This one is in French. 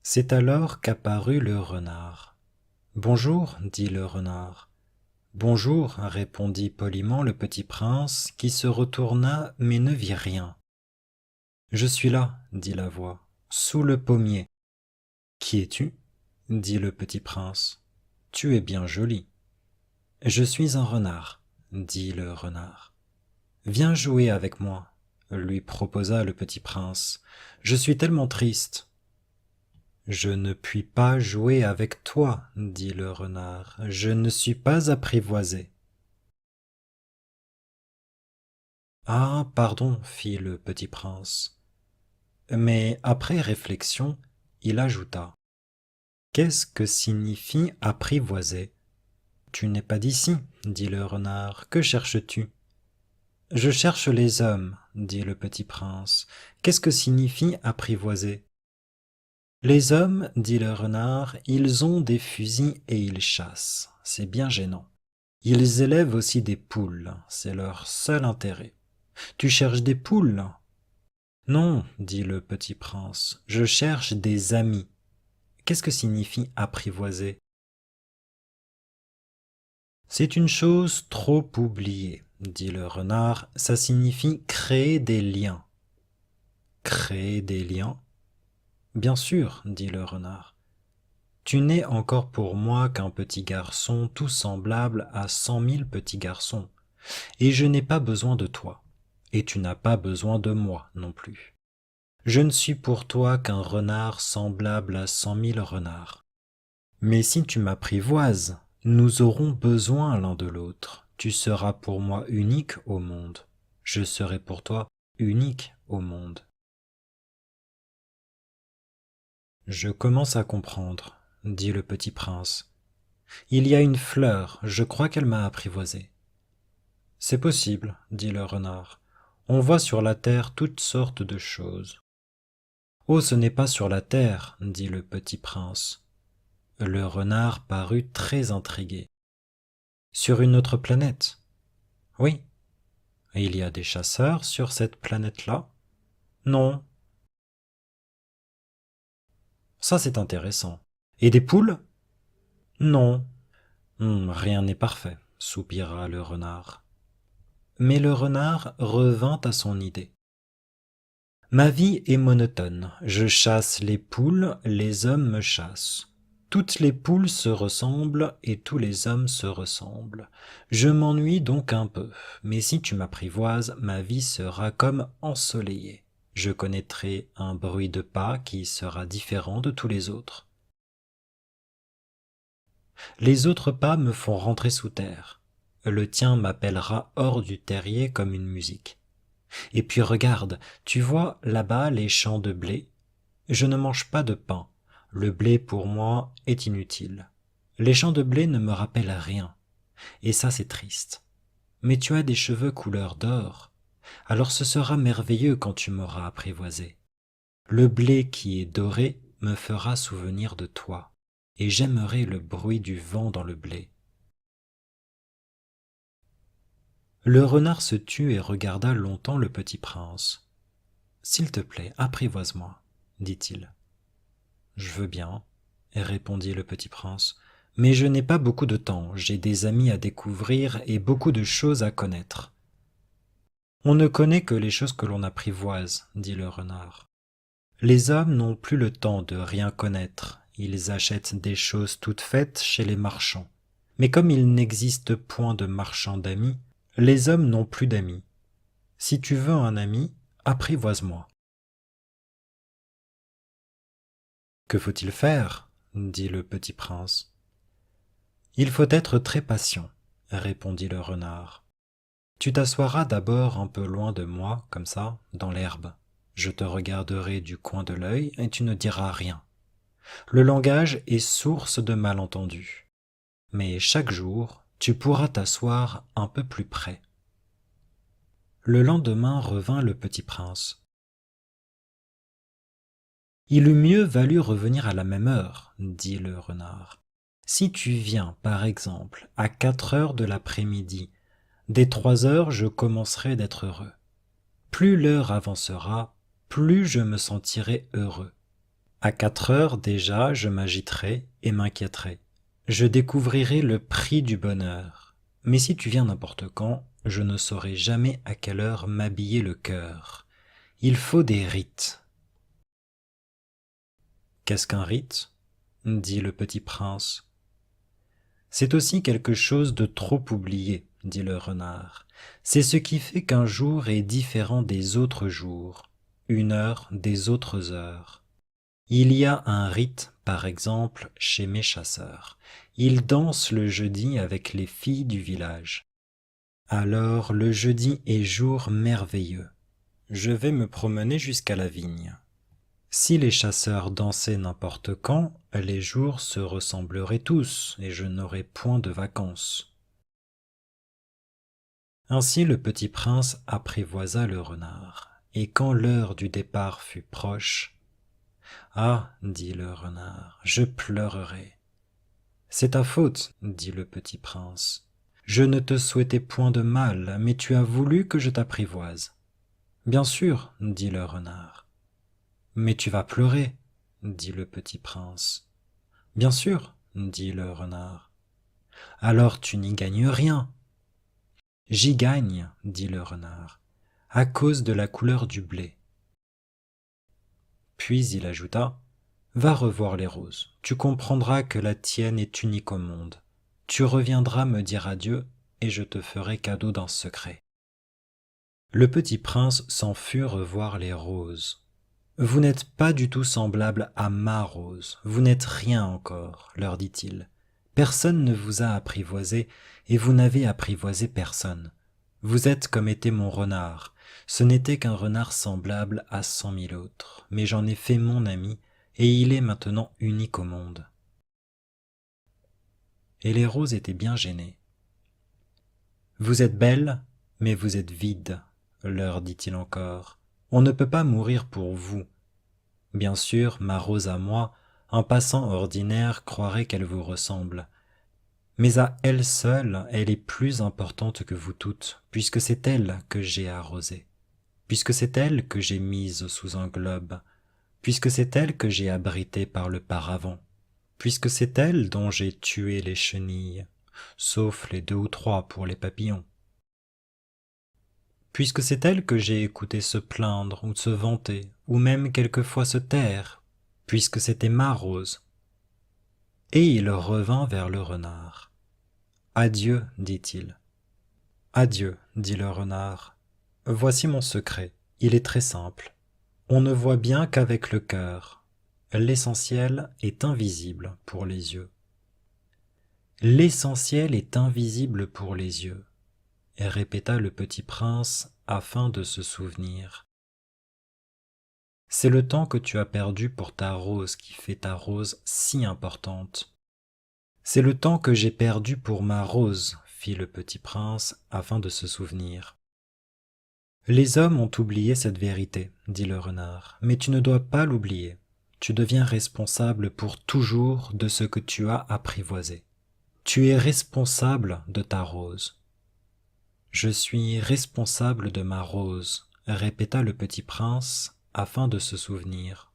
C'est alors qu'apparut le renard. Bonjour, dit le renard. Bonjour, répondit poliment le petit prince, qui se retourna mais ne vit rien. Je suis là, dit la voix, sous le pommier. Qui es-tu? Dit le petit prince. Tu es bien joli. Je suis un renard, dit le renard. Viens jouer avec moi, lui proposa le petit prince. Je suis tellement triste. Je ne puis pas jouer avec toi, dit le renard. Je ne suis pas apprivoisé. Ah, pardon, fit le petit prince. Mais après réflexion, il ajouta. Qu'est-ce que signifie apprivoiser? Tu n'es pas d'ici, dit le renard. Que cherches-tu? Je cherche les hommes, dit le petit prince. Qu'est-ce que signifie apprivoiser? Les hommes, dit le renard, ils ont des fusils et ils chassent. C'est bien gênant. Ils élèvent aussi des poules, c'est leur seul intérêt. Tu cherches des poules? Non, dit le petit prince, je cherche des amis. Qu'est-ce que signifie apprivoiser? C'est une chose trop oubliée, dit le renard, ça signifie créer des liens. Créer des liens? Bien sûr, dit le renard. Tu n'es encore pour moi qu'un petit garçon tout semblable à 100 000 petits garçons, et je n'ai pas besoin de toi, et tu n'as pas besoin de moi non plus. Je ne suis pour toi qu'un renard semblable à 100 000 renards. Mais si tu m'apprivoises, nous aurons besoin l'un de l'autre. Tu seras pour moi unique au monde. Je serai pour toi unique au monde. Je commence à comprendre, dit le petit prince. Il y a une fleur, je crois qu'elle m'a apprivoisé. C'est possible, dit le renard. On voit sur la terre toutes sortes de choses. Oh, ce n'est pas sur la terre, dit le petit prince. Le renard parut très intrigué. Sur une autre planète? Oui. Et il y a des chasseurs sur cette planète-là? Non. Ça, c'est intéressant. Et des poules? Non. Rien n'est parfait, soupira le renard. Mais le renard revint à son idée. Ma vie est monotone. Je chasse les poules, les hommes me chassent. Toutes les poules se ressemblent et tous les hommes se ressemblent. Je m'ennuie donc un peu, mais si tu m'apprivoises, ma vie sera comme ensoleillée. Je connaîtrai un bruit de pas qui sera différent de tous les autres. Les autres pas me font rentrer sous terre. Le tien m'appellera hors du terrier comme une musique. Et puis regarde, tu vois là-bas les champs de blé? Je ne mange pas de pain. Le blé pour moi est inutile. Les champs de blé ne me rappellent rien. Et ça c'est triste. Mais tu as des cheveux couleur d'or. Alors ce sera merveilleux quand tu m'auras apprivoisé. Le blé qui est doré me fera souvenir de toi. Et j'aimerai le bruit du vent dans le blé. Le renard se tut et regarda longtemps le petit prince. S'il te plaît, apprivoise-moi, dit-il. Je veux bien, répondit le petit prince, mais je n'ai pas beaucoup de temps, j'ai des amis à découvrir et beaucoup de choses à connaître. On ne connaît que les choses que l'on apprivoise, dit le renard. Les hommes n'ont plus le temps de rien connaître, ils achètent des choses toutes faites chez les marchands. Mais comme il n'existe point de marchands d'amis, les hommes n'ont plus d'amis. Si tu veux un ami, apprivoise-moi. Que faut-il faire? Dit le petit prince. Il faut être très patient, répondit le renard. Tu t'assoiras d'abord un peu loin de moi, comme ça, dans l'herbe. Je te regarderai du coin de l'œil et tu ne diras rien. Le langage est source de malentendus. Mais chaque jour, tu pourras t'asseoir un peu plus près. Le lendemain revint le petit prince. Il eût mieux valu revenir à la même heure, dit le renard. Si tu viens, par exemple, à 4 heures de l'après-midi, dès 3 heures je commencerai d'être heureux. Plus l'heure avancera, plus je me sentirai heureux. À 4 heures déjà, je m'agiterai et m'inquiéterai. Je découvrirai le prix du bonheur. Mais si tu viens n'importe quand, je ne saurai jamais à quelle heure m'habiller le cœur. Il faut des rites. Qu'est-ce qu'un rite? Dit le petit prince. C'est aussi quelque chose de trop oublié, dit le renard. C'est ce qui fait qu'un jour est différent des autres jours, une heure des autres heures. Il y a un rite, par exemple, chez mes chasseurs. Ils dansent le jeudi avec les filles du village. Alors le jeudi est jour merveilleux. Je vais me promener jusqu'à la vigne. Si les chasseurs dansaient n'importe quand, les jours se ressembleraient tous, et je n'aurais point de vacances. Ainsi le petit prince apprivoisa le renard, et quand l'heure du départ fut proche, « Ah, dit le renard, je pleurerai. »« C'est ta faute, dit le petit prince. Je ne te souhaitais point de mal, mais tu as voulu que je t'apprivoise. »« Bien sûr, dit le renard. »« Mais tu vas pleurer, dit le petit prince. »« Bien sûr, dit le renard. »« Alors tu n'y gagnes rien. »« J'y gagne, dit le renard, à cause de la couleur du blé. » Puis il ajouta, « Va revoir les roses, tu comprendras que la tienne est unique au monde. Tu reviendras me dire adieu, et je te ferai cadeau d'un secret. » Le petit prince s'en fut revoir les roses. « Vous n'êtes pas du tout semblable à ma rose, vous n'êtes rien encore, leur dit-il. Personne ne vous a apprivoisé, et vous n'avez apprivoisé personne. Vous êtes comme était mon renard. Ce n'était qu'un renard semblable à 100 000 autres, mais j'en ai fait mon ami, et il est maintenant unique au monde. » Et les roses étaient bien gênées. « Vous êtes belles, mais vous êtes vides, leur dit-il encore. On ne peut pas mourir pour vous. Bien sûr, ma rose à moi, un passant ordinaire croirait qu'elle vous ressemble. Mais à elle seule, elle est plus importante que vous toutes, puisque c'est elle que j'ai arrosée, puisque c'est elle que j'ai mise sous un globe, puisque c'est elle que j'ai abritée par le paravent, puisque c'est elle dont j'ai tué les chenilles, sauf les 2 ou 3 pour les papillons, puisque c'est elle que j'ai écouté se plaindre ou se vanter, ou même quelquefois se taire, puisque c'était ma rose. » Et il revint vers le renard. « Adieu, dit-il. »« Adieu, dit le renard. Voici mon secret, il est très simple. On ne voit bien qu'avec le cœur. L'essentiel est invisible pour les yeux. »« L'essentiel est invisible pour les yeux, » répéta le petit prince afin de se souvenir. « C'est le temps que tu as perdu pour ta rose qui fait ta rose si importante. »« C'est le temps que j'ai perdu pour ma rose, » fit le petit prince afin de se souvenir. « Les hommes ont oublié cette vérité, dit le renard, mais tu ne dois pas l'oublier. Tu deviens responsable pour toujours de ce que tu as apprivoisé. Tu es responsable de ta rose. »« Je suis responsable de ma rose, » répéta le petit prince afin de se souvenir.